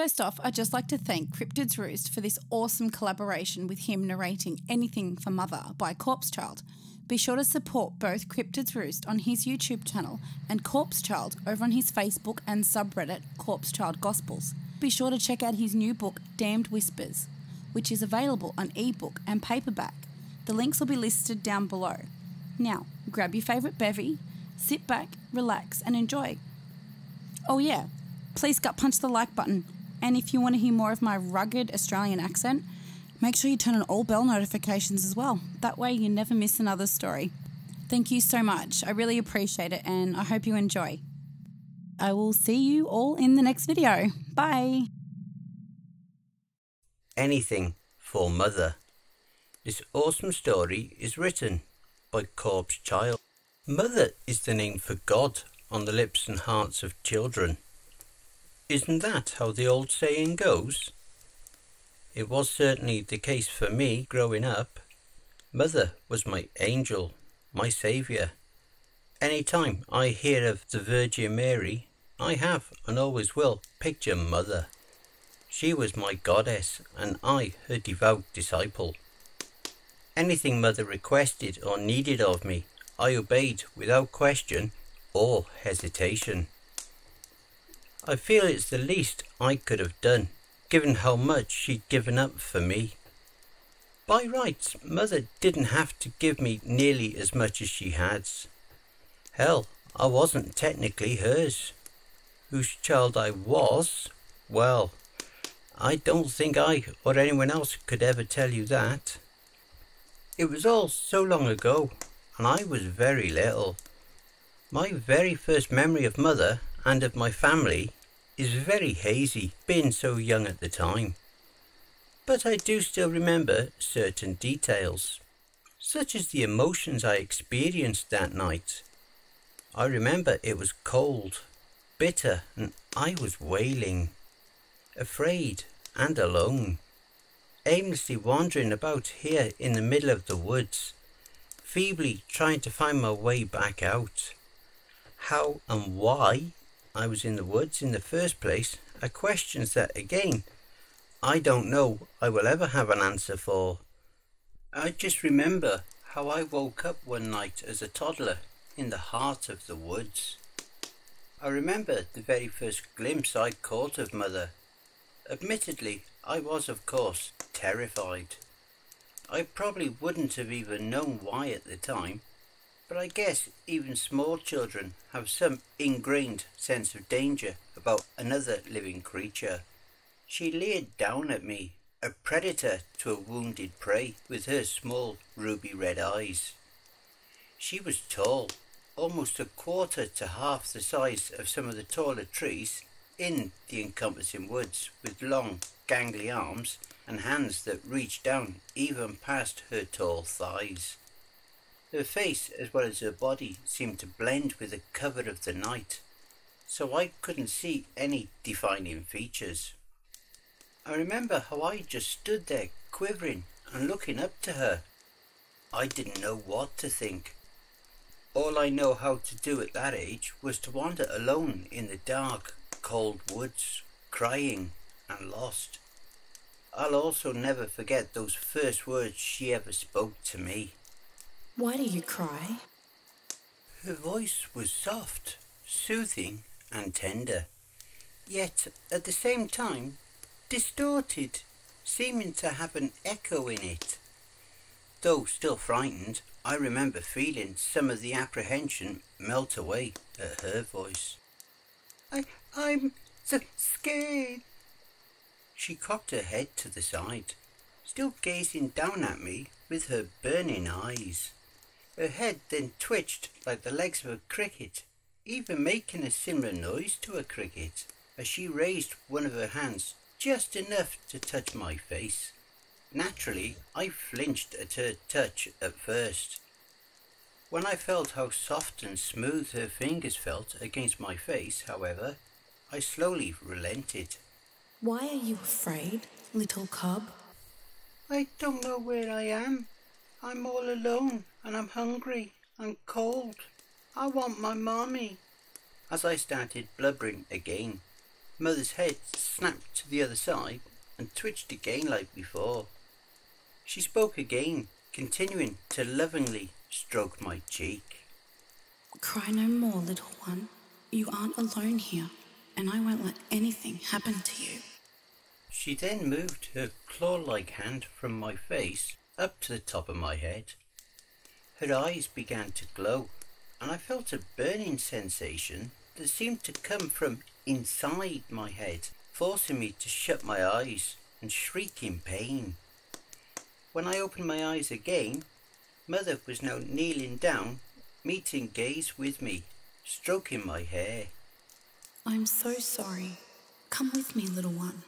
First off, I'd just like to thank Cryptid's Roost for this awesome collaboration with him narrating Anything for Mother by Corpse Child. Be sure to support both Cryptid's Roost on his YouTube channel and Corpse Child over on his Facebook and subreddit Corpse Child Gospels. Be sure to check out his new book Damned Whispers, which is available on ebook and paperback. The links will be listed down below. Now, grab your favourite bevy, sit back, relax and enjoy. Oh yeah, please gut punch the like button. And if you want to hear more of my rugged Australian accent, make sure you turn on all bell notifications as well. That way you never miss another story. Thank you so much. I really appreciate it and I hope you enjoy. I will see you all in the next video. Bye. Anything for Mother. This awesome story is written by Corpse Child. Mother is the name for God on the lips and hearts of children. Isn't that how the old saying goes? It was certainly the case for me growing up. Mother was my angel, my saviour. Any time I hear of the Virgin Mary, I have and always will picture Mother. She was my goddess and I her devout disciple. Anything Mother requested or needed of me, I obeyed without question or hesitation. I feel it's the least I could have done, given how much she'd given up for me. By rights, Mother didn't have to give me nearly as much as she has. Hell, I wasn't technically hers. Whose child I was, well, I don't think I or anyone else could ever tell you that. It was all so long ago, and I was very little. My very first memory of Mother and of my family is very hazy, being so young at the time. But I do still remember certain details, such as the emotions I experienced that night. I remember it was cold, bitter, and I was wailing, afraid and alone, aimlessly wandering about here in the middle of the woods, feebly trying to find my way back out. How and why I was in the woods in the first place are questions that, again, I don't know I will ever have an answer for. I just remember how I woke up one night as a toddler in the heart of the woods. I remember the very first glimpse I caught of Mother. Admittedly, I was of course terrified. I probably wouldn't have even known why at the time, but I guess even small children have some ingrained sense of danger about another living creature. She leered down at me, a predator to a wounded prey with her small ruby red eyes. She was tall, almost a quarter to half the size of some of the taller trees in the encompassing woods, with long, gangly arms and hands that reached down even past her tall thighs. Her face as well as her body seemed to blend with the cover of the night, so I couldn't see any defining features. I remember how I just stood there quivering and looking up to her. I didn't know what to think. All I know how to do at that age was to wander alone in the dark, cold woods, crying and lost. I'll also never forget those first words she ever spoke to me. Why do you cry? Her voice was soft, soothing and tender, yet at the same time distorted, seeming to have an echo in it. Though still frightened, I remember feeling some of the apprehension melt away at her voice. I'm so scared. She cocked her head to the side, still gazing down at me with her burning eyes. Her head then twitched like the legs of a cricket, even making a similar noise to a cricket, as she raised one of her hands just enough to touch my face. Naturally, I flinched at her touch at first. When I felt how soft and smooth her fingers felt against my face, however, I slowly relented. Why are you afraid, little cub? I don't know where I am. I'm all alone and I'm hungry and cold. I want my mommy. As I started blubbering again, Mother's head snapped to the other side and twitched again like before. She spoke again, continuing to lovingly stroke my cheek. Cry no more, little one. You aren't alone here, and I won't let anything happen to you. She then moved her claw-like hand from my face up to the top of my head. Her eyes began to glow, and I felt a burning sensation that seemed to come from inside my head, forcing me to shut my eyes and shriek in pain. When I opened my eyes again, Mother was now kneeling down, meeting gaze with me, stroking my hair. I'm so sorry. Come with me, little one.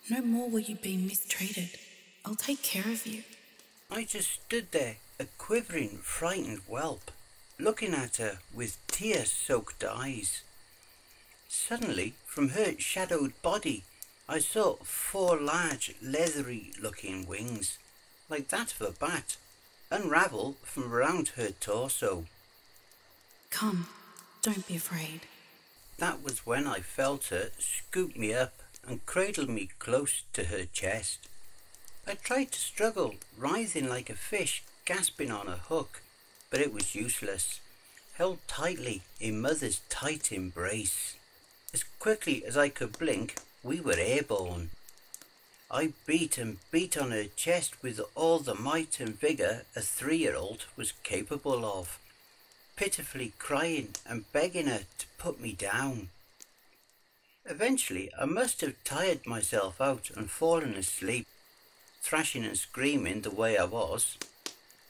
No more will you be mistreated. I'll take care of you. I just stood there, a quivering, frightened whelp, looking at her with tear-soaked eyes. Suddenly, from her shadowed body, I saw 4 large, leathery-looking wings, like that of a bat, unravel from around her torso. Come, don't be afraid. That was when I felt her scoop me up and cradle me close to her chest. I tried to struggle, writhing like a fish gasping on a hook, but it was useless, held tightly in Mother's tight embrace. As quickly as I could blink, we were airborne. I beat and beat on her chest with all the might and vigour a 3-year-old was capable of, pitifully crying and begging her to put me down. Eventually I must have tired myself out and fallen asleep, thrashing and screaming the way I was,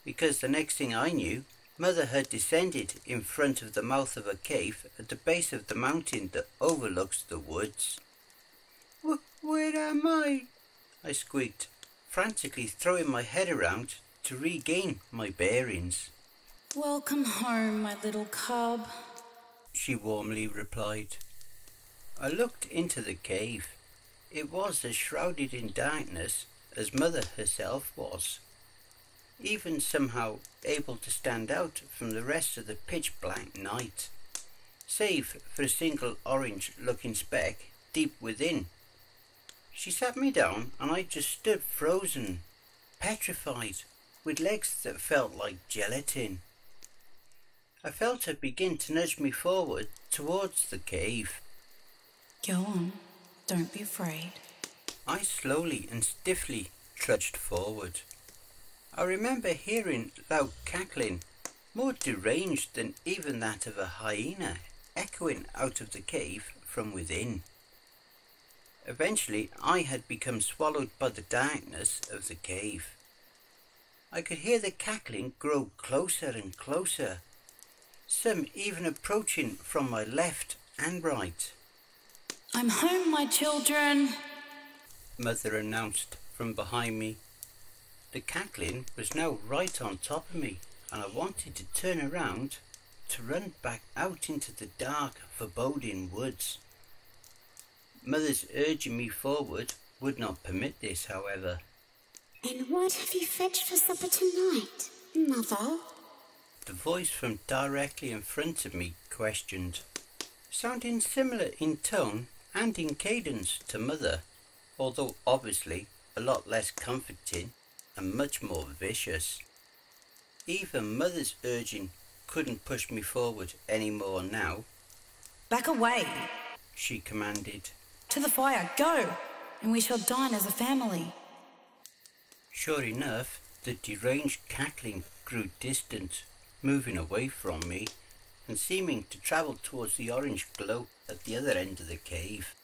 because the next thing I knew, Mother had descended in front of the mouth of a cave at the base of the mountain that overlooks the woods. Where am I? I squeaked, frantically throwing my head around to regain my bearings. Welcome home, my little cub, she warmly replied. I looked into the cave. It was as shrouded in darkness as Mother herself was, even somehow able to stand out from the rest of the pitch-black night, save for a single orange-looking speck deep within. She sat me down and I just stood frozen, petrified, with legs that felt like gelatin. I felt her begin to nudge me forward towards the cave. Go on, don't be afraid. I slowly and stiffly trudged forward. I remember hearing loud cackling, more deranged than even that of a hyena, echoing out of the cave from within. Eventually I had become swallowed by the darkness of the cave. I could hear the cackling grow closer and closer, some even approaching from my left and right. I'm home, my children, Mother announced from behind me. The cackling was now right on top of me, and I wanted to turn around to run back out into the dark, foreboding woods. Mother's urging me forward would not permit this, however. And what have you fetched for supper tonight, Mother? The voice from directly in front of me questioned, sounding similar in tone and in cadence to Mother, although obviously a lot less comforting and much more vicious. Even Mother's urging couldn't push me forward any more now. back away. She commanded. To the fire, go, and we shall dine as a family. Sure enough, the deranged cackling grew distant, moving away from me and seeming to travel towards the orange glow at the other end of the cave.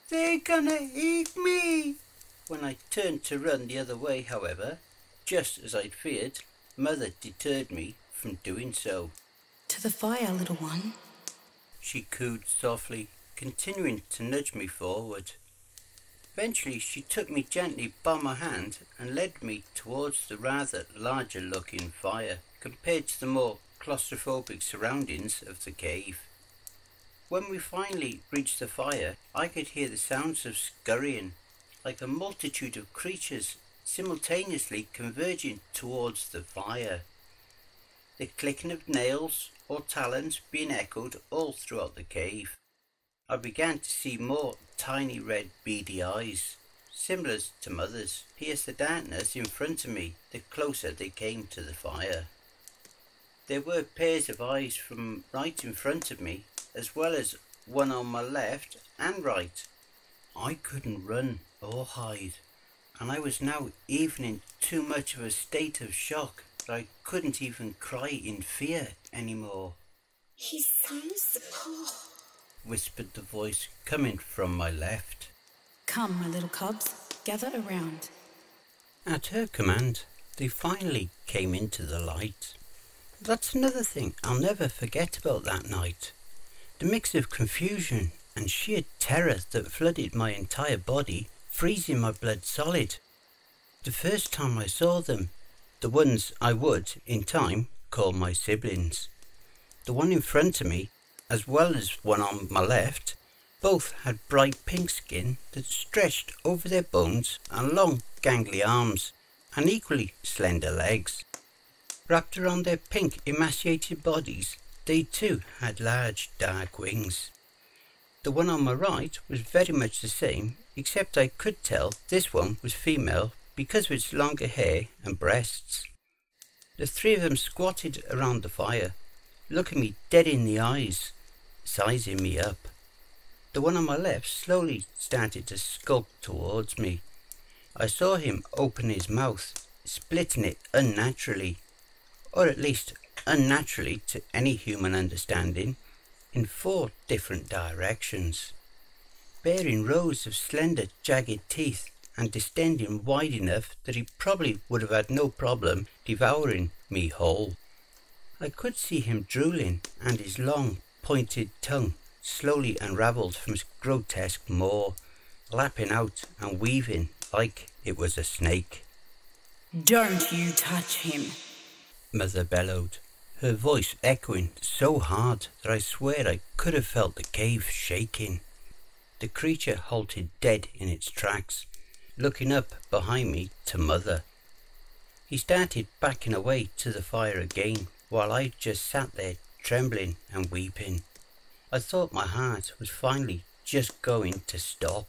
They're gonna eat me! When I turned to run the other way, however, just as I'd feared, Mother deterred me from doing so. To the fire, little one. She cooed softly, continuing to nudge me forward. Eventually she took me gently by my hand and led me towards the rather larger looking fire compared to the more claustrophobic surroundings of the cave. When we finally reached the fire, I could hear the sounds of scurrying, like a multitude of creatures simultaneously converging towards the fire. The clicking of nails or talons being echoed all throughout the cave. I began to see more tiny red beady eyes, similar to Mother's, pierce the darkness in front of me the closer they came to the fire. There were pairs of eyes from right in front of me, as well as one on my left and right. I couldn't run or hide, and I was now even in too much of a state of shock that I couldn't even cry in fear anymore. He's so small, Whispered the voice coming from my left. Come, my little cubs, gather around. At her command, they finally came into the light. That's another thing I'll never forget about that night. The mix of confusion and sheer terror that flooded my entire body, freezing my blood solid. The first time I saw them, the ones I would, in time, call my siblings. The one in front of me, as well as one on my left, both had bright pink skin that stretched over their bones and long gangly arms and equally slender legs. Wrapped around their pink emaciated bodies, they too had large dark wings. The one on my right was very much the same, except I could tell this one was female because of its longer hair and breasts. The three of them squatted around the fire, looking me dead in the eyes, sizing me up. The one on my left slowly started to skulk towards me. I saw him open his mouth, splitting it unnaturally, or at least unnaturally to any human understanding, in 4 different directions, bearing rows of slender, jagged teeth and distending wide enough that he probably would have had no problem devouring me whole. I could see him drooling, and his long, pointed tongue slowly unravelled from his grotesque maw, lapping out and weaving like it was a snake. Don't you touch him. Mother bellowed, her voice echoing so hard that I swear I could have felt the cave shaking. The creature halted dead in its tracks, looking up behind me to Mother. He started backing away to the fire again, while I just sat there trembling and weeping. I thought my heart was finally just going to stop.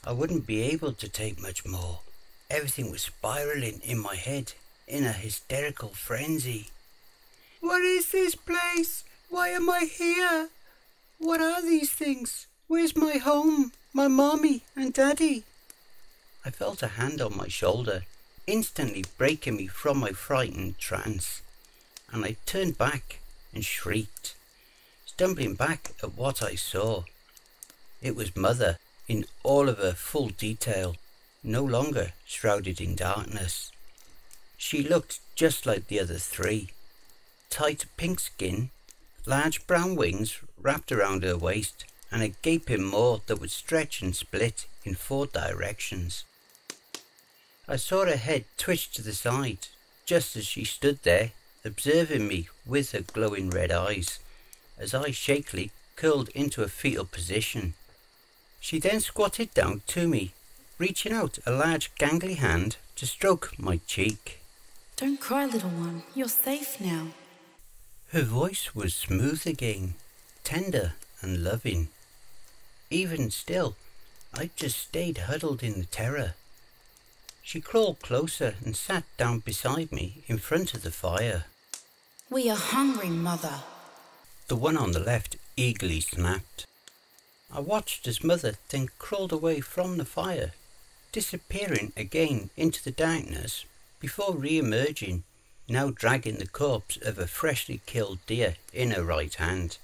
I wouldn't be able to take much more. Everything was spiralling in my head in a hysterical frenzy. What is this place? Why am I here? What are these things? Where's my home, my mommy and daddy? I felt a hand on my shoulder, instantly breaking me from my frightened trance, and I turned back and shrieked, stumbling back at what I saw. It was Mother in all of her full detail, no longer shrouded in darkness. She looked just like the other 3. Tight pink skin, large brown wings wrapped around her waist, and a gaping maw that would stretch and split in 4 directions. I saw her head twitch to the side, just as she stood there, observing me with her glowing red eyes, as I shakily curled into a fetal position. She then squatted down to me, reaching out a large gangly hand to stroke my cheek. Don't cry, little one. You're safe now. Her voice was smooth again, tender and loving. Even still, I just stayed huddled in the terror. She crawled closer and sat down beside me in front of the fire. We are hungry, Mother. The one on the left eagerly snapped. I watched as Mother then crawled away from the fire, disappearing again into the darkness before re-emerging, now dragging the corpse of a freshly killed deer in her right hand.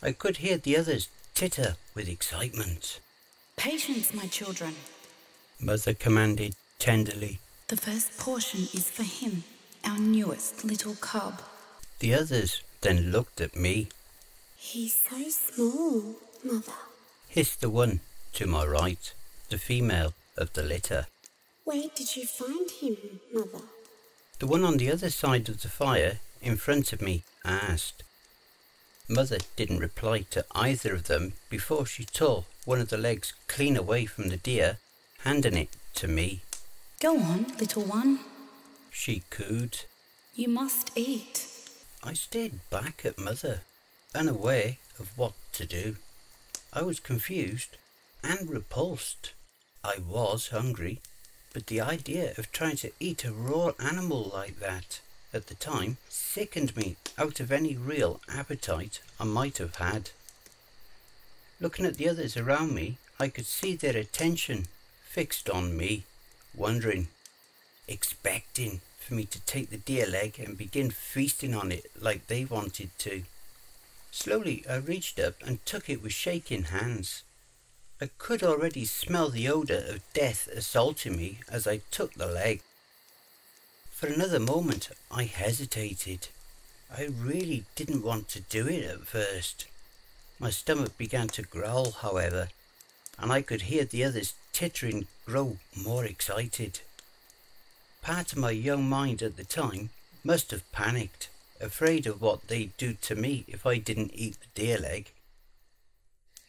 I could hear the others titter with excitement. Patience, my children. Mother commanded tenderly. The first portion is for him, our newest little cub. The others then looked at me. He's so small, Mother. Hissed the one to my right, the female of the litter. Where did you find him, Mother? The one on the other side of the fire in front of me asked. Mother didn't reply to either of them before she tore one of the legs clean away from the deer, handing it to me. Go on, little one. She cooed. You must eat. I stared back at Mother, unaware of what to do. I was confused and repulsed. I was hungry, but the idea of trying to eat a raw animal like that at the time sickened me out of any real appetite I might have had. Looking at the others around me, I could see their attention fixed on me, wondering, expecting for me to take the deer leg and begin feasting on it like they wanted to. Slowly I reached up and took it with shaking hands. I could already smell the odour of death assaulting me as I took the leg. For another moment I hesitated. I really didn't want to do it at first. My stomach began to growl, however, and I could hear the others tittering grow more excited. Part of my young mind at the time must have panicked, afraid of what they'd do to me if I didn't eat the deer leg.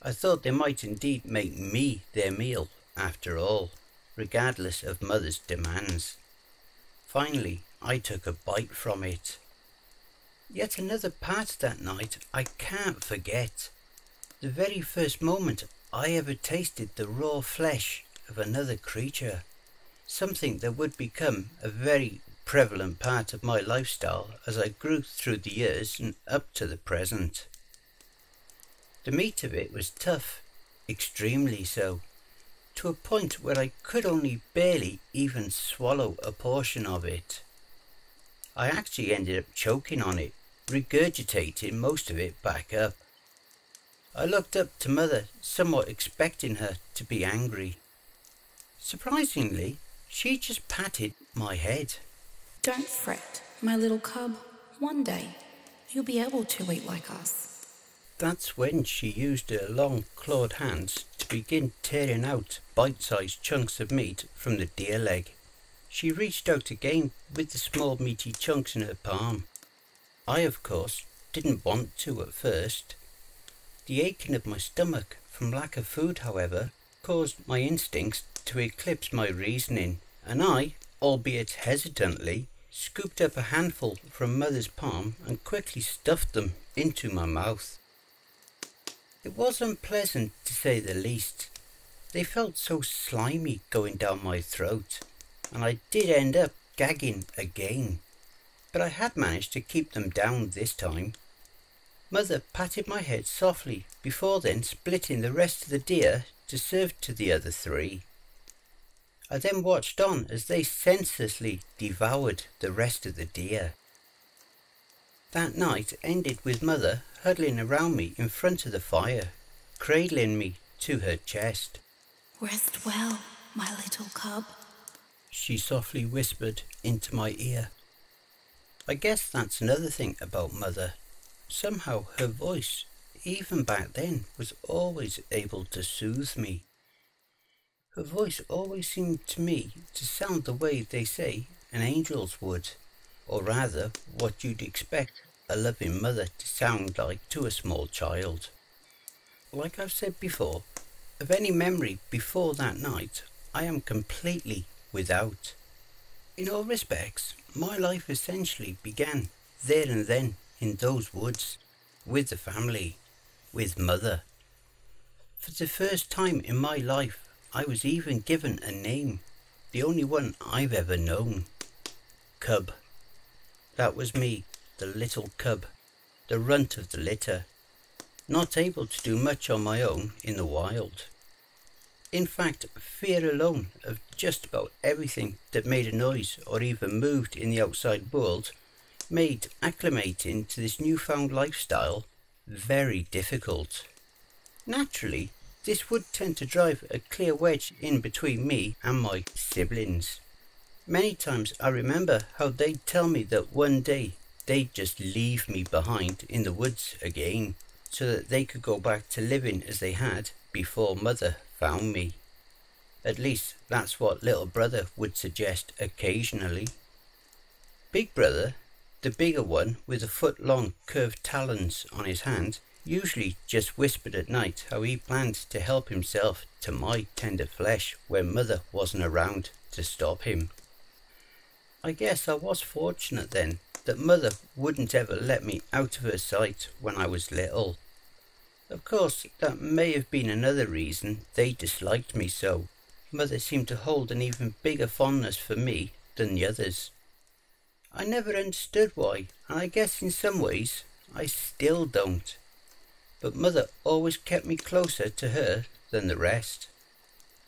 I thought they might indeed make me their meal, after all, regardless of Mother's demands. Finally, I took a bite from it. Yet another part of that night I can't forget. The very first moment I ever tasted the raw flesh of another creature, something that would become a very prevalent part of my lifestyle as I grew through the years and up to the present. The meat of it was tough, extremely so, to a point where I could only barely even swallow a portion of it. I actually ended up choking on it, regurgitating most of it back up. I looked up to Mother, somewhat expecting her to be angry. Surprisingly, she just patted my head. Don't fret, my little cub. One day, you'll be able to eat like us. That's when she used her long clawed hands to begin tearing out bite-sized chunks of meat from the deer leg. She reached out again with the small meaty chunks in her palm. I, of course, didn't want to at first. The aching of my stomach from lack of food, however, caused my instincts to eclipse my reasoning, and I, albeit hesitantly, scooped up a handful from Mother's palm and quickly stuffed them into my mouth. It was unpleasant, to say the least. They felt so slimy going down my throat, and I did end up gagging again, but I had managed to keep them down this time. Mother patted my head softly before then splitting the rest of the deer to serve to the other three. I then watched on as they senselessly devoured the rest of the deer. That night ended with Mother huddling around me in front of the fire, cradling me to her chest. Rest well, my little cub, she softly whispered into my ear. I guess that's another thing about Mother. Somehow her voice, even back then, was always able to soothe me. Her voice always seemed to me to sound the way they say an angel's would, or rather what you'd expect a loving mother to sound like to a small child. Like I've said before, of any memory before that night, I am completely without. In all respects, my life essentially began there and then in those woods, with the family, with Mother. For the first time in my life, I was even given a name, the only one I've ever known. Cub. That was me, the little cub, the runt of the litter, not able to do much on my own in the wild. In fact, fear alone of just about everything that made a noise or even moved in the outside world made acclimating to this newfound lifestyle very difficult. Naturally, this would tend to drive a clear wedge in between me and my siblings. Many times I remember how they'd tell me that one day they'd just leave me behind in the woods again, so that they could go back to living as they had before Mother found me. At least that's what little brother would suggest occasionally. Big brother, the bigger one with the foot-long curved talons on his hand, usually just whispered at night how he planned to help himself to my tender flesh when Mother wasn't around to stop him. I guess I was fortunate then that Mother wouldn't ever let me out of her sight when I was little. Of course, that may have been another reason they disliked me so. Mother seemed to hold an even bigger fondness for me than the others. I never understood why, and I guess in some ways I still don't. But Mother always kept me closer to her than the rest.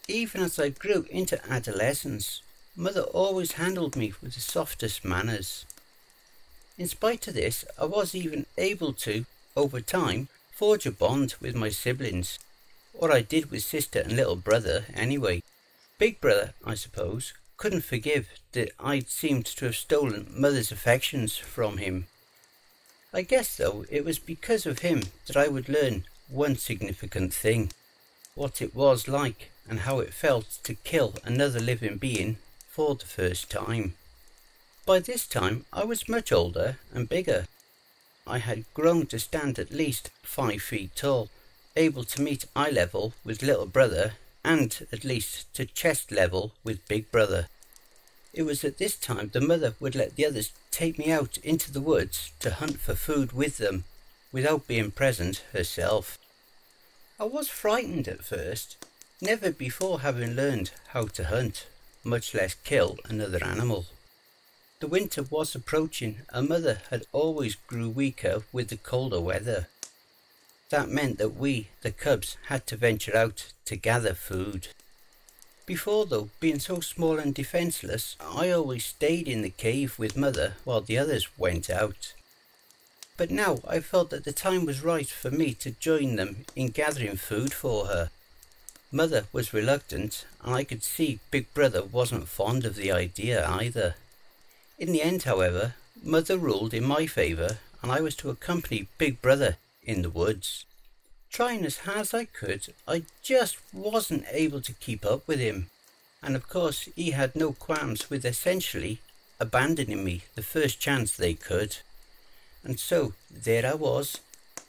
Even as I grew into adolescence, Mother always handled me with the softest manners. In spite of this, I was even able to, over time, forge a bond with my siblings. Or I did with sister and little brother anyway. Big brother, I suppose, couldn't forgive that I'd seemed to have stolen Mother's affections from him. I guess, though, it was because of him that I would learn one significant thing. What it was like and how it felt to kill another living being for the first time. By this time I was much older and bigger. I had grown to stand at least 5 feet tall, able to meet eye level with little brother and at least to chest level with big brother. It was at this time the mother would let the others take me out into the woods to hunt for food with them, without being present herself. I was frightened at first, never before having learned how to hunt, much less kill another animal. The winter was approaching and Mother had always grew weaker with the colder weather. That meant that we, the cubs, had to venture out to gather food. Before, though, being so small and defenceless, I always stayed in the cave with Mother while the others went out. But now I felt that the time was right for me to join them in gathering food for her. Mother was reluctant, and I could see Big Brother wasn't fond of the idea either. In the end, however, Mother ruled in my favour, and I was to accompany Big Brother in the woods. Trying as hard as I could, I just wasn't able to keep up with him. And of course, he had no qualms with essentially abandoning me the first chance they could. And so, there I was,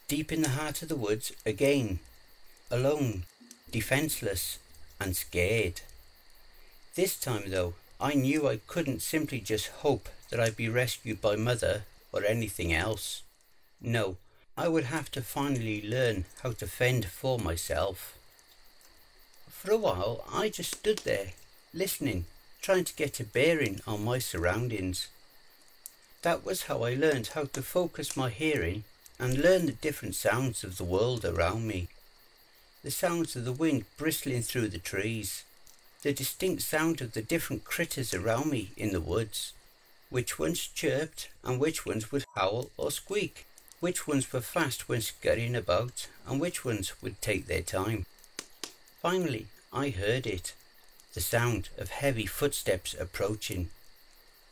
deep in the heart of the woods again, alone, defenceless, and scared. This time, though, I knew I couldn't simply just hope that I'd be rescued by Mother or anything else. No, I would have to finally learn how to fend for myself. For a while I just stood there, listening, trying to get a bearing on my surroundings. That was how I learned how to focus my hearing and learn the different sounds of the world around me. The sounds of the wind bristling through the trees, the distinct sound of the different critters around me in the woods, which ones chirped and which ones would howl or squeak, which ones were fast when scurrying about and which ones would take their time. Finally, I heard it, the sound of heavy footsteps approaching.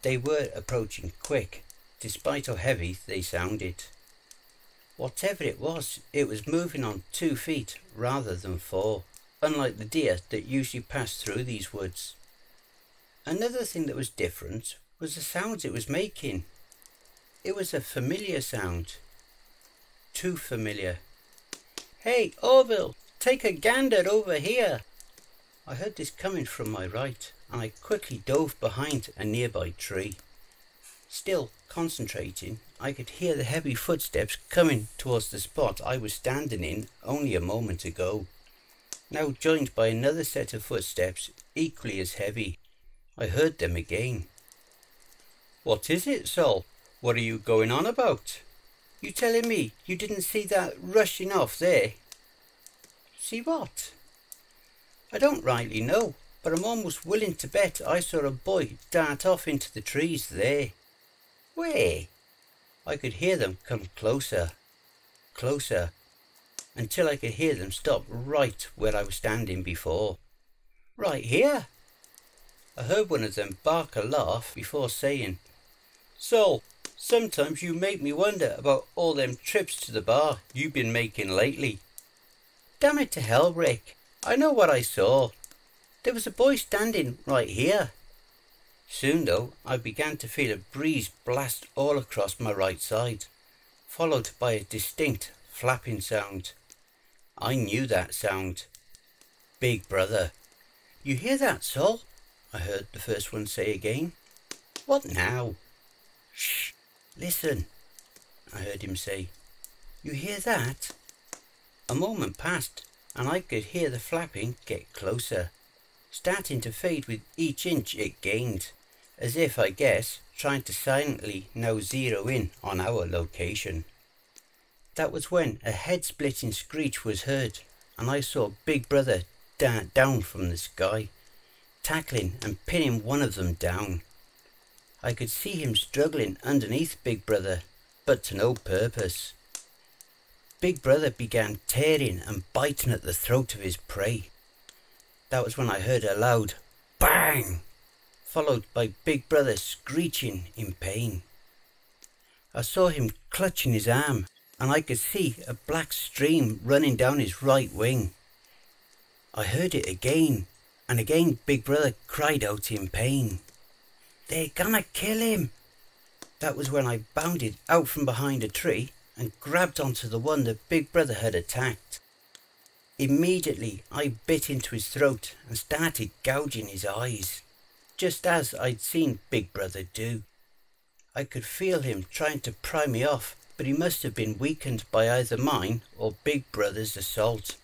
They were approaching quick, despite how heavy they sounded. Whatever it was moving on 2 feet rather than 4, unlike the deer that usually pass through these woods. Another thing that was different was the sounds it was making. It was a familiar sound. Too familiar. "Hey, Orville, take a gander over here." I heard this coming from my right, and I quickly dove behind a nearby tree. Still concentrating, I could hear the heavy footsteps coming towards the spot I was standing in only a moment ago, now joined by another set of footsteps equally as heavy. I heard them again. "What is it, Sol? What are you going on about? You telling me you didn't see that rushing off there?" "See what?" "I don't rightly know, but I'm almost willing to bet I saw a boy dart off into the trees there." "Where?" I could hear them come closer, closer, until I could hear them stop right where I was standing before. "Right here." I heard one of them bark a laugh before saying, "Sol, sometimes you make me wonder about all them trips to the bar you've been making lately." "Damn it to hell, Rick. I know what I saw. There was a boy standing right here." Soon, though, I began to feel a breeze blast all across my right side, followed by a distinct flapping sound. I knew that sound. Big Brother. "You hear that, Sol?" I heard the first one say again. "What now?" "Shh, listen," I heard him say. "You hear that?" A moment passed, and I could hear the flapping get closer, starting to fade with each inch it gained, as if, I guess, trying to silently now zero in on our location. That was when a head-splitting screech was heard, and I saw Big Brother down from the sky, tackling and pinning one of them down. I could see him struggling underneath Big Brother, but to no purpose. Big Brother began tearing and biting at the throat of his prey. That was when I heard a loud bang, followed by Big Brother screeching in pain. I saw him clutching his arm, and I could see a black stream running down his right wing. I heard it again, and again Big Brother cried out in pain. "They're gonna kill him!" That was when I bounded out from behind a tree and grabbed onto the one that Big Brother had attacked. Immediately I bit into his throat and started gouging his eyes, just as I'd seen Big Brother do. I could feel him trying to pry me off, but he must have been weakened by either mine or Big Brother's assault,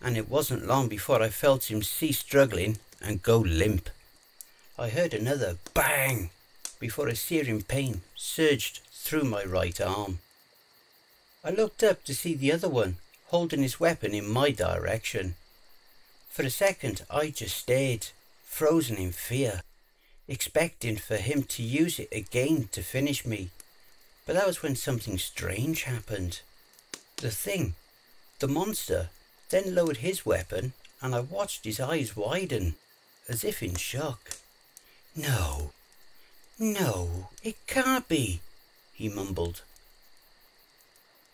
and it wasn't long before I felt him cease struggling and go limp. I heard another bang before a searing pain surged through my right arm. I looked up to see the other one holding his weapon in my direction. For a second I just stared, frozen in fear, expecting for him to use it again to finish me. But that was when something strange happened. The monster, then lowered his weapon, and I watched his eyes widen, as if in shock. No, it can't be," he mumbled.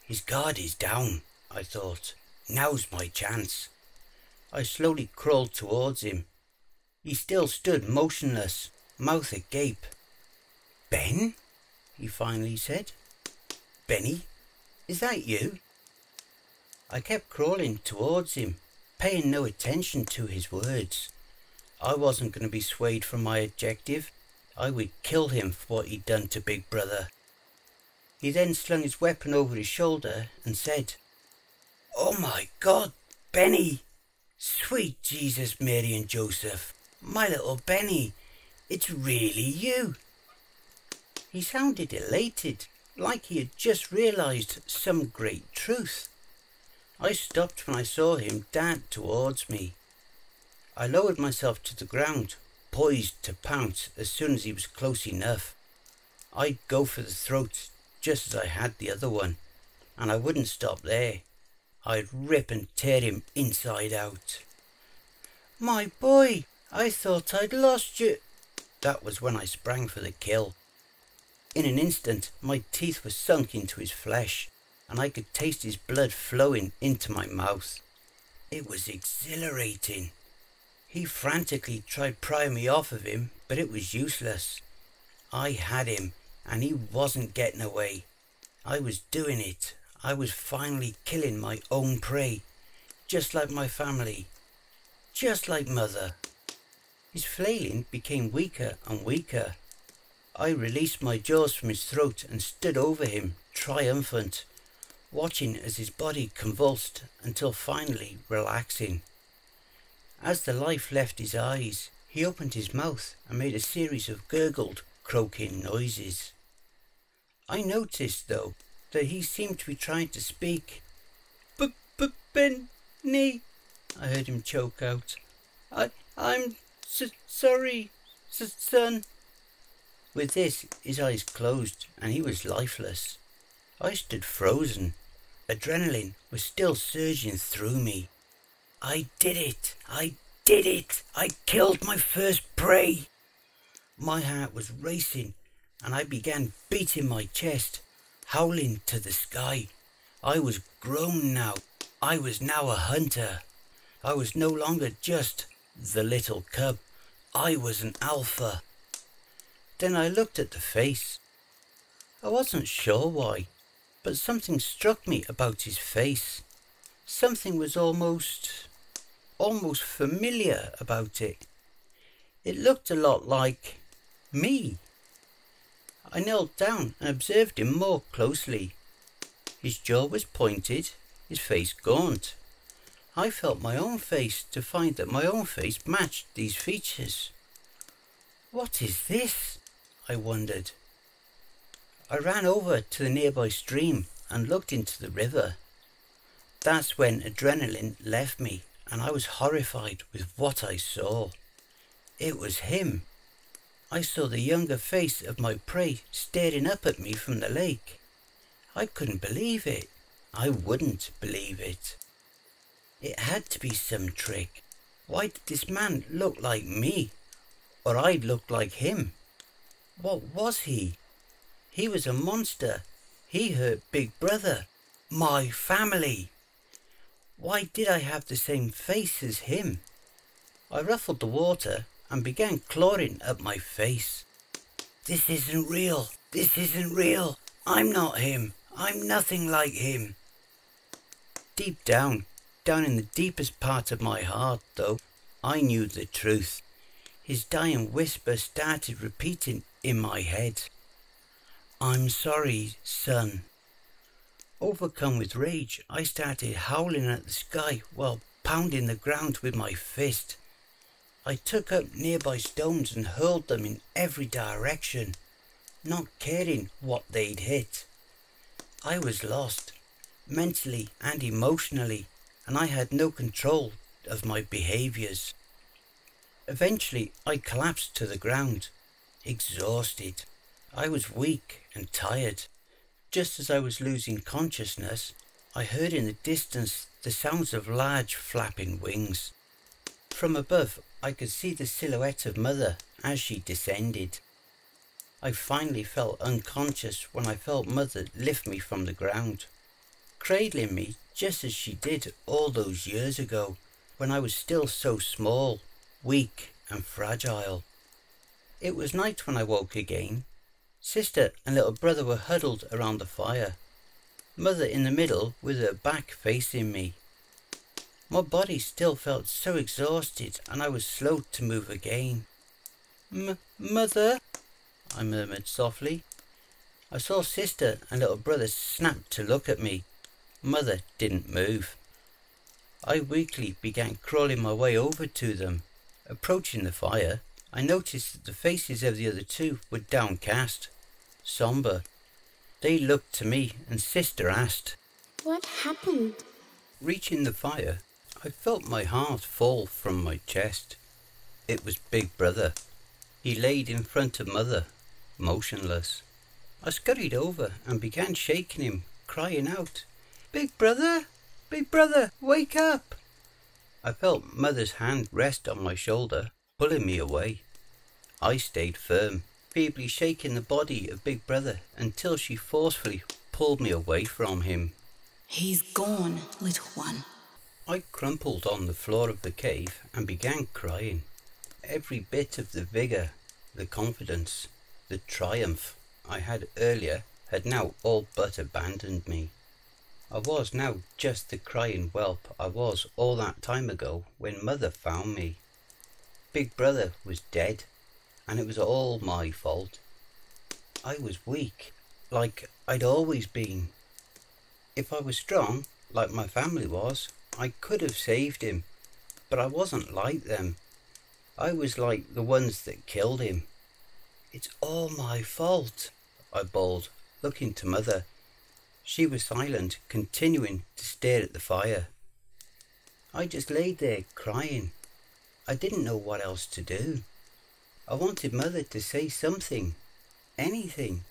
"His guard is down," I thought. "Now's my chance." I slowly crawled towards him. He still stood motionless, mouth agape. "Ben?" he finally said. "Benny, is that you?" I kept crawling towards him, paying no attention to his words. I wasn't going to be swayed from my objective. I would kill him for what he'd done to Big Brother. He then slung his weapon over his shoulder and said, "Oh my God, Benny! Sweet Jesus, Mary and Joseph, my little Benny, it's really you." He sounded elated, like he had just realised some great truth. I stopped when I saw him dart towards me. I lowered myself to the ground, poised to pounce as soon as he was close enough. I'd go for the throat just as I had the other one, and I wouldn't stop there. I'd rip and tear him inside out. "My boy, I thought I'd lost you." That was when I sprang for the kill. In an instant, my teeth were sunk into his flesh, and I could taste his blood flowing into my mouth. It was exhilarating. He frantically tried prying me off of him, but it was useless. I had him, and he wasn't getting away. I was doing it. I was finally killing my own prey, just like my family, just like Mother. His flailing became weaker and weaker. I released my jaws from his throat and stood over him, triumphant, watching as his body convulsed until finally relaxing. As the life left his eyes, he opened his mouth and made a series of gurgled, croaking noises. I noticed, though, that he seemed to be trying to speak. "Benny," I heard him choke out. I'm sorry, son." With this, his eyes closed and he was lifeless. I stood frozen. Adrenaline was still surging through me. I did it! I killed my first prey! My heart was racing, and I began beating my chest, howling to the sky. I was grown now. I was now a hunter. I was no longer just the little cub. I was an alpha. Then I looked at the face. I wasn't sure why, but something struck me about his face. Something was almost familiar about it. It looked a lot like me. I knelt down and observed him more closely. His jaw was pointed, his face gaunt. I felt my own face to find that my own face matched these features. What is this? I wondered. I ran over to the nearby stream and looked into the river. That's when adrenaline left me and I was horrified with what I saw. It was him. I saw the younger face of my prey staring up at me from the lake. I couldn't believe it. I wouldn't believe it. It had to be some trick. Why did this man look like me? Or I looked like him? What was he? He was a monster. He hurt Big Brother. My family. Why did I have the same face as him? I ruffled the water and began clawing at my face. This isn't real. This isn't real. I'm not him. I'm nothing like him. Deep down in the deepest part of my heart, though, I knew the truth. His dying whisper started repeating in my head. I'm sorry, son. Overcome with rage, I started howling at the sky while pounding the ground with my fist. I took up nearby stones and hurled them in every direction, not caring what they'd hit. I was lost, mentally and emotionally, and I had no control of my behaviours. Eventually, I collapsed to the ground, exhausted. I was weak and tired. Just as I was losing consciousness, I heard in the distance the sounds of large flapping wings. From above, I could see the silhouette of Mother as she descended. I finally felt unconscious when I felt Mother lift me from the ground, cradling me just as she did all those years ago, when I was still so small, weak and fragile. It was night when I woke again. Sister and little brother were huddled around the fire, Mother in the middle with her back facing me. My body still felt so exhausted and I was slow to move again. Mother, I murmured softly. I saw Sister and little brother snap to look at me. Mother didn't move. I weakly began crawling my way over to them. Approaching the fire, I noticed that the faces of the other two were downcast, sombre. They looked to me and Sister asked, What happened? Reaching the fire, I felt my heart fall from my chest. It was Big Brother. He laid in front of Mother, motionless. I scurried over and began shaking him, crying out, Big Brother! Big Brother, wake up! I felt Mother's hand rest on my shoulder, pulling me away. I stayed firm, feebly shaking the body of Big Brother until she forcefully pulled me away from him. He's gone, little one. I crumpled on the floor of the cave and began crying. Every bit of the vigour, the confidence, the triumph I had earlier had now all but abandoned me. I was now just the crying whelp I was all that time ago when Mother found me. Big Brother was dead, and it was all my fault. I was weak, like I'd always been. If I was strong, like my family was, I could have saved him, but I wasn't like them. I was like the ones that killed him. It's all my fault, I bawled, looking to Mother. She was silent, continuing to stare at the fire. I just laid there crying. I didn't know what else to do. I wanted Mother to say something, anything.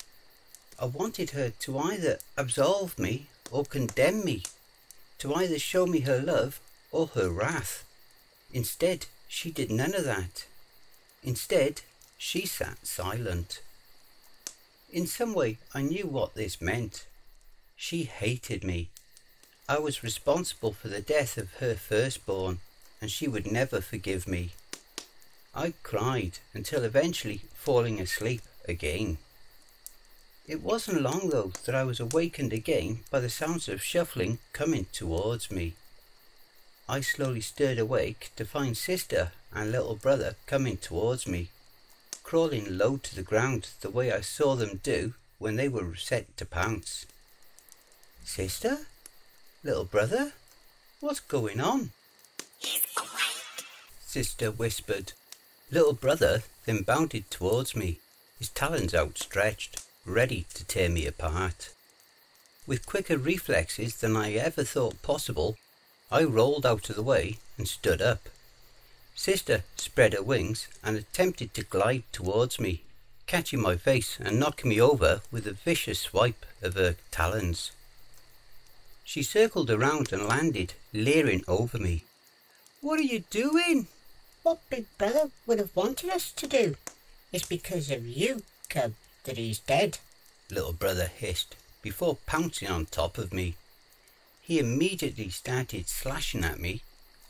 I wanted her to either absolve me or condemn me, to either show me her love or her wrath. Instead, she did none of that. Instead, she sat silent. In some way, I knew what this meant. She hated me. I was responsible for the death of her firstborn, and she would never forgive me. I cried until eventually falling asleep again. It wasn't long though that I was awakened again by the sounds of shuffling coming towards me. I slowly stirred awake to find Sister and little brother coming towards me, crawling low to the ground the way I saw them do when they were set to pounce. Sister? Little brother, what's going on? He's awake. Sister whispered. Little brother then bounded towards me, his talons outstretched, ready to tear me apart. With quicker reflexes than I ever thought possible, I rolled out of the way and stood up. Sister spread her wings and attempted to glide towards me, catching my face and knocking me over with a vicious swipe of her talons. She circled around and landed, leering over me. "What are you doing?" What Big Brother would have wanted us to do. It's because of you, Cub, that he's dead. Little brother hissed before pouncing on top of me. He immediately started slashing at me,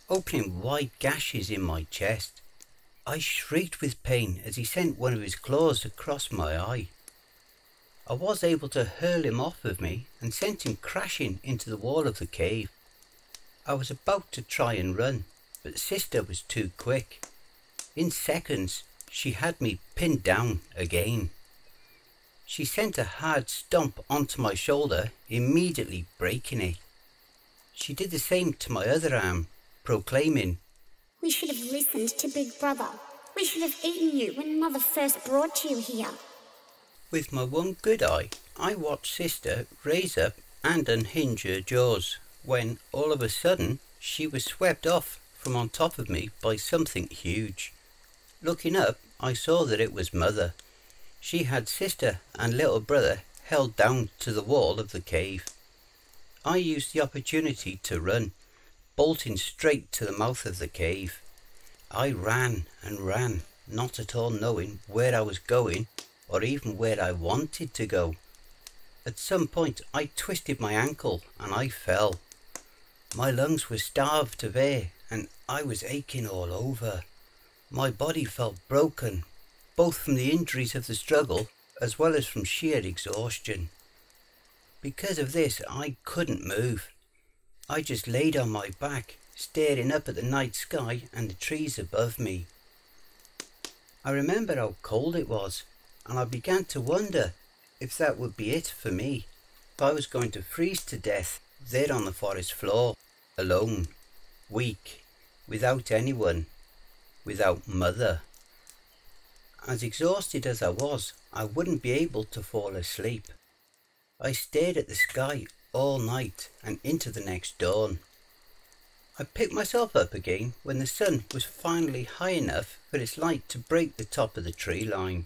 opening wide gashes in my chest. I shrieked with pain as he sent one of his claws across my eye. I was able to hurl him off of me and sent him crashing into the wall of the cave. I was about to try and run, but Sister was too quick. In seconds, she had me pinned down again. She sent a hard stomp onto my shoulder, immediately breaking it. She did the same to my other arm, proclaiming, We should have listened to Big Brother. We should have eaten you when Mother first brought you here. With my one good eye, I watched Sister raise up and unhinge her jaws, when all of a sudden she was swept off from on top of me by something huge. Looking up, I saw that it was Mother. She had Sister and little brother held down to the wall of the cave. I used the opportunity to run, bolting straight to the mouth of the cave. I ran and ran, not at all knowing where I was going or even where I wanted to go. At some point I twisted my ankle and I fell. My lungs were starved of air and I was aching all over. My body felt broken, both from the injuries of the struggle as well as from sheer exhaustion. Because of this, I couldn't move. I just laid on my back, staring up at the night sky and the trees above me. I remember how cold it was, and I began to wonder if that would be it for me, if I was going to freeze to death there on the forest floor, alone, weak, without anyone, without Mother. As exhausted as I was, I wouldn't be able to fall asleep. I stared at the sky all night and into the next dawn. I picked myself up again when the sun was finally high enough for its light to break the top of the tree line.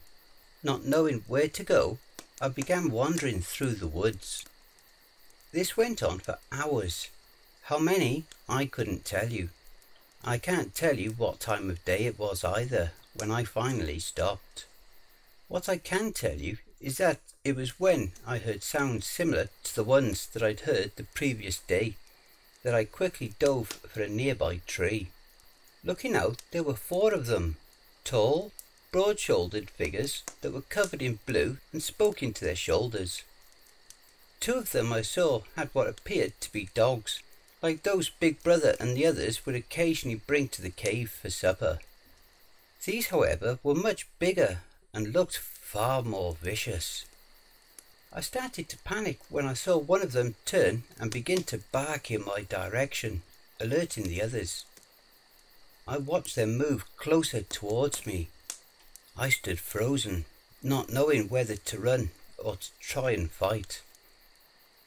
Not knowing where to go, I began wandering through the woods. This went on for hours. How many, I couldn't tell you. I can't tell you what time of day it was either when I finally stopped. What I can tell you is that it was when I heard sounds similar to the ones that I'd heard the previous day that I quickly dove for a nearby tree. Looking out, there were 4 of them, tall, broad-shouldered figures that were covered in blue and spoke into their shoulders. 2 of them I saw had what appeared to be dogs, like those Big Brother and the others would occasionally bring to the cave for supper. These, however, were much bigger and looked far more vicious. I started to panic when I saw one of them turn and begin to bark in my direction, alerting the others. I watched them move closer towards me. I stood frozen, not knowing whether to run or to try and fight.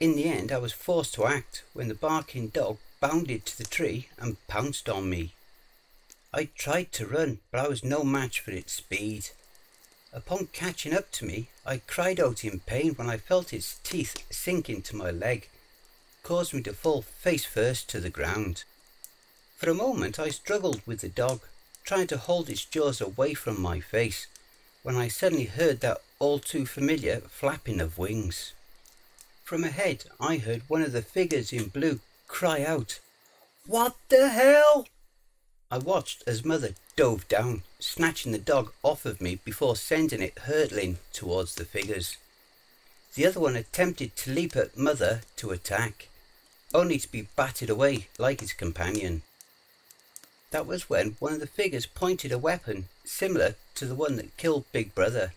In the end, I was forced to act when the barking dog bounded to the tree and pounced on me. I tried to run, but I was no match for its speed. Upon catching up to me, I cried out in pain when I felt its teeth sink into my leg, causing me to fall face first to the ground. For a moment I struggled with the dog, trying to hold its jaws away from my face, when I suddenly heard that all too familiar flapping of wings. From ahead I heard one of the figures in blue cry out, "What the hell?" I watched as Mother dove down, snatching the dog off of me before sending it hurtling towards the figures. The other one attempted to leap at Mother to attack, only to be battered away like its companion. That was when one of the figures pointed a weapon similar to the one that killed Big Brother,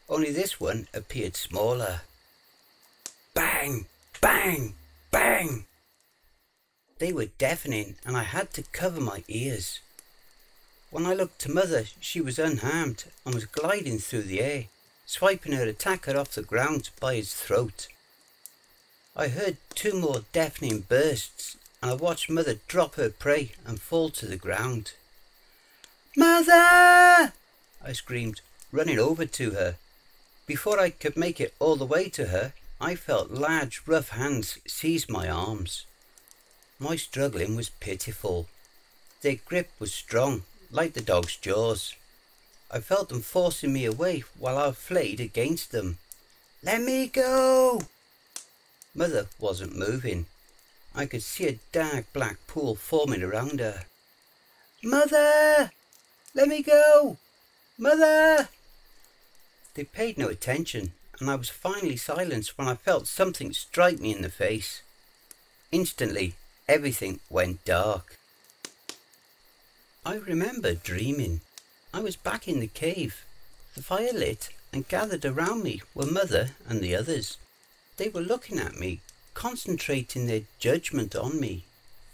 only this one appeared smaller. Bang! Bang! Bang! They were deafening and I had to cover my ears. When I looked to Mother, she was unharmed and was gliding through the air, swiping her attacker off the ground by his throat. I heard 2 more deafening bursts and I watched Mother drop her prey and fall to the ground. "Mother!" I screamed, running over to her. Before I could make it all the way to her, I felt large, rough hands seize my arms. My struggling was pitiful. Their grip was strong, like the dog's jaws. I felt them forcing me away while I flayed against them. "Let me go!" Mother wasn't moving. I could see a dark black pool forming around her. "Mother! Let me go! Mother!" They paid no attention, and I was finally silenced when I felt something strike me in the face. Instantly, everything went dark. I remember dreaming. I was back in the cave. The fire lit, and gathered around me were Mother and the others. They were looking at me, concentrating their judgment on me.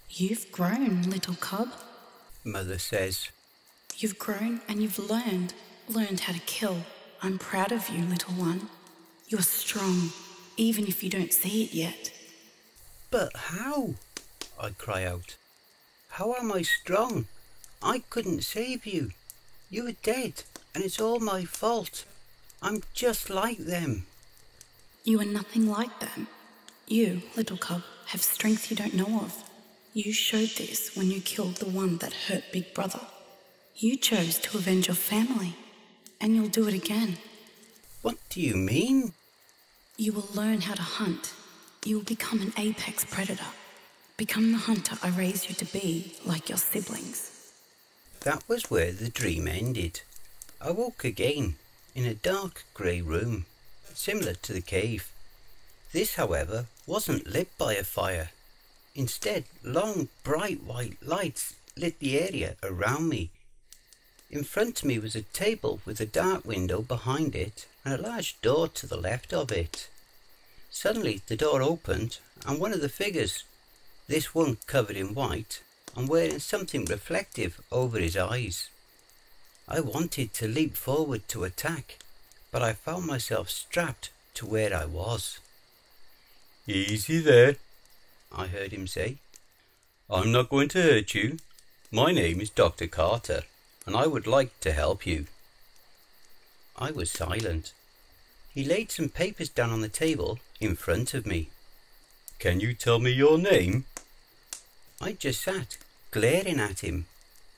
You've grown, little cub. Mother says. You've grown and you've learned how to kill. I'm proud of you, little one. You're strong, even if you don't see it yet. "But how?" I cry out. "How am I strong? I couldn't save you. You were dead, and it's all my fault. I'm just like them." You are nothing like them. You, little cub, have strength you don't know of. You showed this when you killed the one that hurt Big Brother. You chose to avenge your family, and you'll do it again. "What do you mean?" You will learn how to hunt. You will become an apex predator. Become the hunter I raised you to be, like your siblings. That was where the dream ended. I woke again, in a dark grey room, similar to the cave. This, however, wasn't lit by a fire. Instead, long, bright white lights lit the area around me. In front of me was a table with a dark window behind it and a large door to the left of it. Suddenly the door opened and one of the figures, this one covered in white and wearing something reflective over his eyes. I wanted to leap forward to attack, but I found myself strapped to where I was. "Easy there," I heard him say. "I'm not going to hurt you. My name is Dr. Carter, and I would like to help you." I was silent. He laid some papers down on the table in front of me. "Can you tell me your name?" I just sat, glaring at him,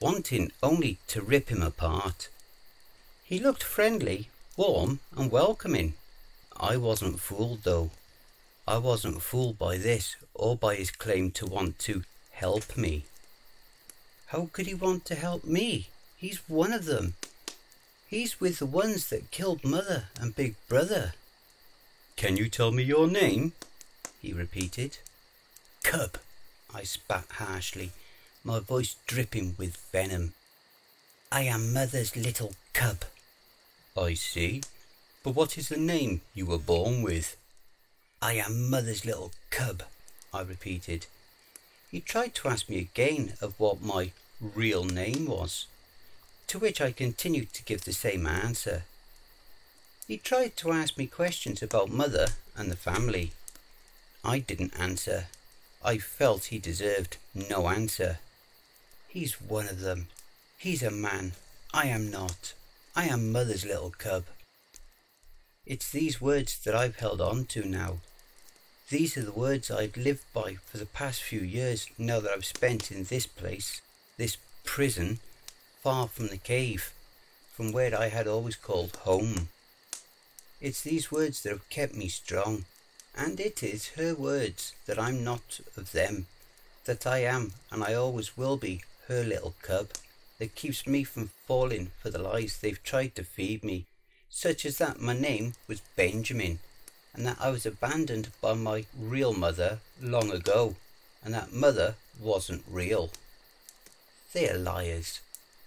wanting only to rip him apart. He looked friendly, warm and welcoming. I wasn't fooled though. I wasn't fooled by this or by his claim to want to help me. How could he want to help me? He's one of them. He's with the ones that killed Mother and Big Brother. "Can you tell me your name?" he repeated. "Cub," I spat harshly, my voice dripping with venom. "I am Mother's little cub." "I see. But what is the name you were born with?" "I am Mother's little cub," I repeated. He tried to ask me again of what my real name was, to which I continued to give the same answer. He tried to ask me questions about Mother and the family. I didn't answer. I felt he deserved no answer. He's one of them. He's a man. I am not. I am Mother's little cub. It's these words that I've held on to now. These are the words I'd lived by for the past few years now that I've spent in this place, this prison, far from the cave, from where I had always called home. It's these words that have kept me strong, and it is her words that I'm not of them, that I am and I always will be her little cub, that keeps me from falling for the lies they've tried to feed me, such as that my name was Benjamin, and that I was abandoned by my real mother long ago, and that Mother wasn't real. They are liars.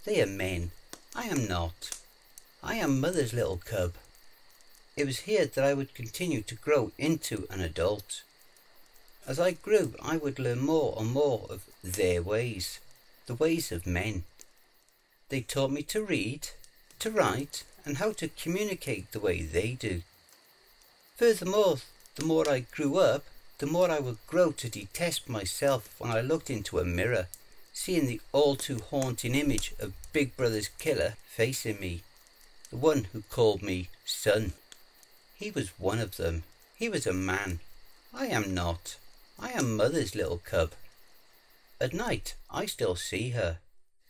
They are men. I am not. I am Mother's little cub. It was here that I would continue to grow into an adult. As I grew, I would learn more and more of their ways, the ways of men. They taught me to read, to write, and how to communicate the way they do. Furthermore, the more I grew up, the more I would grow to detest myself when I looked into a mirror, seeing the all too haunting image of Big Brother's killer facing me, the one who called me son. He was one of them. He was a man. I am not. I am Mother's little cub. At night, I still see her.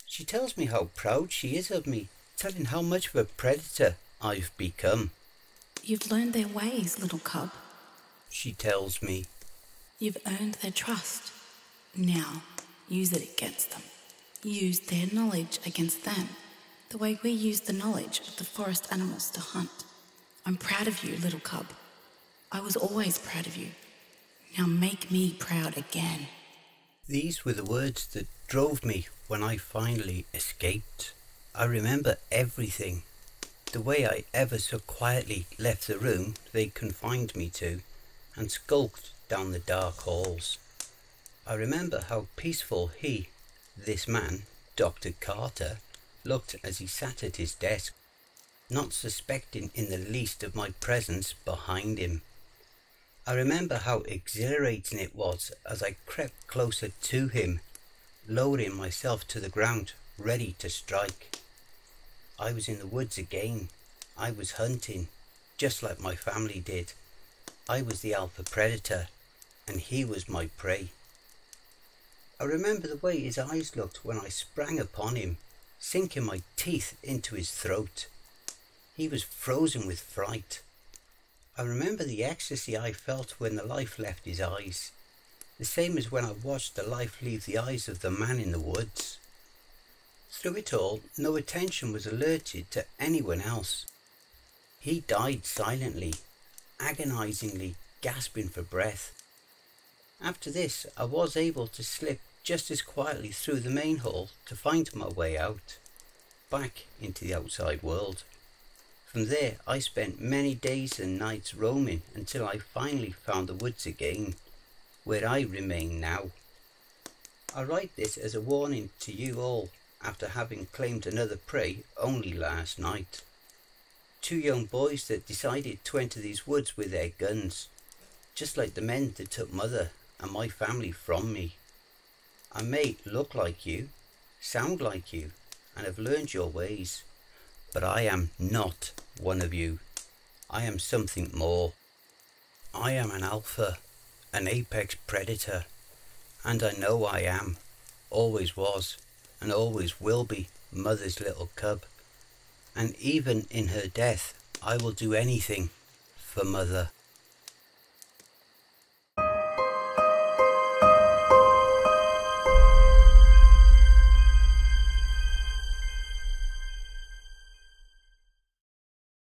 She tells me how proud she is of me, telling how much of a predator I've become. You've learned their ways, little cub. She tells me. You've earned their trust. Now, use it against them. Use their knowledge against them, the way we use the knowledge of the forest animals to hunt. I'm proud of you, little cub. I was always proud of you. Now make me proud again. These were the words that drove me when I finally escaped. I remember everything. The way I ever so quietly left the room they confined me to and skulked down the dark halls. I remember how peaceful this man, Dr. Carter, looked as he sat at his desk, not suspecting in the least of my presence behind him. I remember how exhilarating it was as I crept closer to him, lowering myself to the ground, ready to strike. I was in the woods again. I was hunting, just like my family did. I was the alpha predator, and he was my prey. I remember the way his eyes looked when I sprang upon him, sinking my teeth into his throat. He was frozen with fright. I remember the ecstasy I felt when the life left his eyes, the same as when I watched the life leave the eyes of the man in the woods. Through it all, no attention was alerted to anyone else. He died silently, agonizingly, gasping for breath. After this, I was able to slip just as quietly through the main hall to find my way out, back into the outside world. From there, I spent many days and nights roaming until I finally found the woods again, where I remain now. I write this as a warning to you all after having claimed another prey only last night. 2 young boys that decided to enter these woods with their guns, just like the men that took Mother and my family from me. I may look like you, sound like you, and have learned your ways, but I am not one of you. I am something more. I am an alpha, an apex predator, and I know I am, always was, and always will be Mother's little cub. And even in her death, I will do anything for Mother.